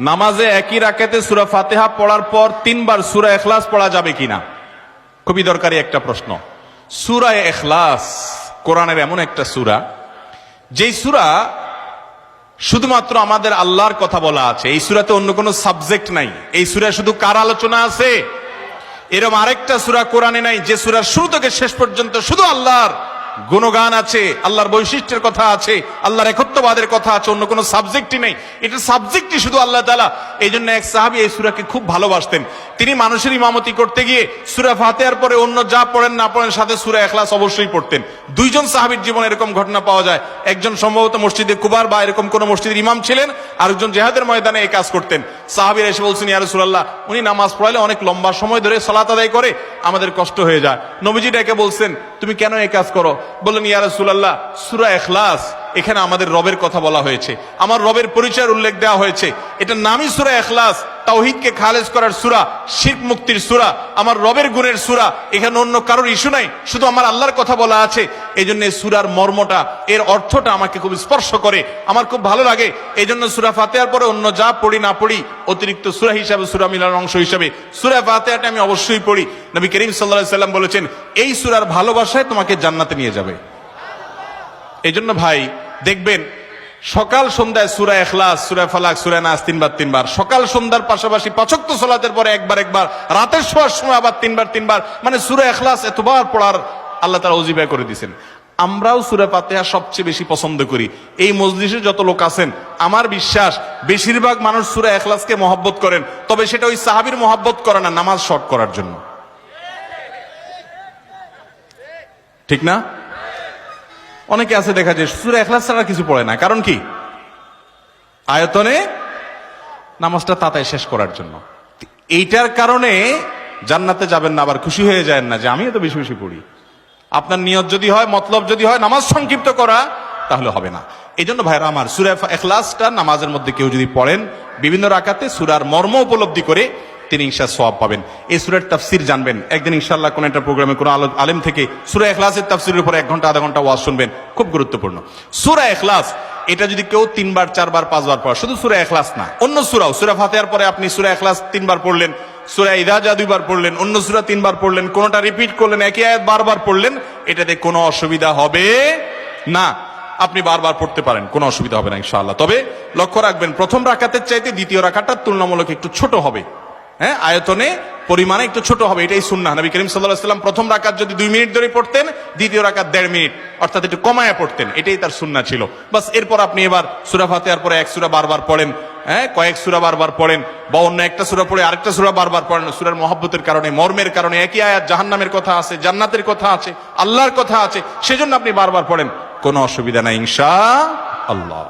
নামাজে একই রাকাতে সূরা ফাতিহা পড়ার পর 3 বার সূরা ইখলাস পড়া যাবে কিনা? খুবই দরকারি একটা প্রশ্ন। সূরা ইখলাস কোরআনের এমন একটা সূরা, যেই সূরা শুধুমাত্র আমাদের আল্লাহর কথা বলা আছে। এই সূরাতে অন্য কোনো সাবজেক্ট নাই। এই সূরায় শুধু কার আলোচনা আছে? এরকম আরেকটা সূরা কোরআনে নাই যে সূরার শুরু থেকে শেষ পর্যন্ত শুধু আল্লাহর গুণগান আছে, আল্লাহর বৈশিষ্ট্যের কথা আছে, আল্লাহর একত্ববাদের কথা আছে, অন্য কোনো সাবজেক্টই নেই। এটা সাবজেক্টই শুধু আল্লাহ তাআলা। এই জন্য এক সাহাবী এই সূরাকে খুব ভালোবাসতেন। তিনি মানুষের ইমামতি করতে গিয়ে সূরা ফাতিহার পরে অন্য যা পড়েন না পড়েন সাথে সূরা ইখলাস অবশ্যই পড়তেন। দুইজন সাহাবীর জীবনে এরকম ঘটনা পাওয়া যায়। একজন সম্ভবত মসজিদে কুবার বা এরকম কোন মসজিদের ইমাম ছিলেন, আরেকজন জিহাদের ময়দানে এই কাজ করতেন। সাহাবীরা এসে বলছেন, ইয়া রাসূলুল্লাহ, উনি নামাজ পড়াইলে অনেক লম্বা সময় ধরে সালাত আদায় করে, আমাদের কষ্ট হয়ে যায়। নবীজি ডেকে বলছেন, তুমি কেন এই কাজ করো? বললেন, ইয়া রাসূলুল্লাহ, সূরা ইখলাস এখানে আমাদের রবের কথা বলা হয়েছে, আমার রবের পরিচয়ের উল্লেখ দেওয়া হয়েছে। এটার নামই সূরা ইখলাস, তাওহীদকে খালেজ করার সূরা, শিরক মুক্তির সূরা, আমার রবের গুণের সূরা। এখানে অন্য কারোর ইস্যু নাই, শুধু আমার আল্লাহর কথা বলা আছে। এই জন্য সূরার মর্মটা, এর অর্থটা আমাকে খুব স্পর্শ করে, আমার খুব ভালো লাগে। এই জন্য সূরা ফাতিহার পরে অন্য যা পড়ি না পড়ি, অতিরিক্ত সূরা হিসাবে, সূরা মিলার অংশ হিসাবে সূরা ফাতিহাটা আমি অবশ্যই পড়ি। নবী করিম সাল্লাল্লাহু আলাইহি সাল্লাম বলেছেন, এই সূরার ভালোবাসায় তোমাকে জান্নাতে নিয়ে যাবে। এই জন্য ভাই দেখবেন সকাল সন্ধ্যায় সূরা ইখলাস, সূরা ফালাক, সূরা নাস 3 বার 3 বার, সকাল সন্ধ্যার পাশাপাশি 5 ওয়াক্ত সালাতের পরে একবার, রাতের শোয়ার সময় আবার 3 বার 3 বার, মানে সূরা ইখলাস এতবার পড়ার আল্লাহ তাআলা ওজিফা করে দিয়েছেন। আমরাও সূরা ফাতিহা সবচেয়ে বেশি পছন্দ করি। এই মজলিসে যত লোক আছেন, আমার বিশ্বাস বেশিরভাগ মানুষ সূরা ইখলাসকে মহব্বত করেন, তবে সেটা ওই সাহাবীর মহব্বত করে না, নামাজ শর্ট করার জন্য। ঠিক না? অনেকে আছে দেখা যায় সূরা ইখলাস ছাড়া কিছু পড়ে না, কারণ কি? আয়তনে নামাজটা তাড়াতাড়ি শেষ করার জন্য। এইটার কারণে জান্নাতে যাবেন না, আবার খুশি হয়ে যায় না যে আমি এত বেশি বেশি পড়ি। আপনার নিয়ত যদি হয়, মতলব যদি হয় নামাজ সংক্ষিপ্ত করা, তাহলে হবে না। এই জন্য ভাইরা আমার, সূরা ইখলাসটা নামাজের মধ্যে কেউ যদি পড়েন বিভিন্ন রাকাতে, সূরার মর্ম উপলব্ধি করে তিনি ইনশাআল্লাহ সওয়াব পাবেন। এই সূরার তাফসীর জানবেন। একদিন ইনশাআল্লাহ কোন একটা প্রোগ্রামে কোন আলেম থেকে সূরা ইখলাসের তাফসীরের উপরে 1 ঘন্টা আধা ঘন্টা ওয়াজ শুনবেন, খুব গুরুত্বপূর্ণ। সূরা ইখলাস এটা যদি কেউ 3 বার 4 বার 5 বার পড়ে, শুধু সূরা ইখলাস না, অন্য সূরাও, সূরা ফাতিহার পরে আপনি সূরা ইখলাস 3 বার পড়লেন, সূরা ইযা জা 2 বার পড়লেন, অন্য সূরা 3 বার পড়লেন, কোনটা রিপিট করলেন, একই আয়াত বারবার পড়লেন, এটাতে কোনো অসুবিধা হবে না। আপনি বারবার পড়তে পারেন, কোনো অসুবিধা হবে না ইনশাআল্লাহ। তবে লক্ষ্য রাখবেন, প্রথম রাকাতের চাইতে দ্বিতীয় রাকাতটা তুলনামূলক একটু ছোট হবে। হ্যাঁ, আয়তনে পরিমাণে একটু ছোট হবে, এটাই সুন্নাহ। নবী করিম সাল্লাল্লাহু আলাইহি ওয়াসাল্লাম প্রথম রাকাত যদি 2 মিনিট ধরে পড়তেন, দ্বিতীয় রাকাত 1.5 মিনিট, অর্থাৎ একটু কমায়া পড়তেন, এটাই তার সুন্নাহ ছিল। বাস, এরপর আপনি এবার সূরা ফাতিহার পরে 1 সূরা বারবার পড়েন, হ্যাঁ, কয়েক সূরা বারবার পড়েন, বা অন্য একটা সূরা পড়ে আরেকটা সূরা বারবার পড়েন। সূরার মহব্বতের কারণে, মর্মের কারণে, একই আয়াত জাহান্নামের কথা আছে, জান্নাতের কথা আছে, আল্লাহর কথা আছে, সেজন্য আপনি বারবার পড়েন, কোনো অসুবিধা নাই ইনশাআল্লাহ।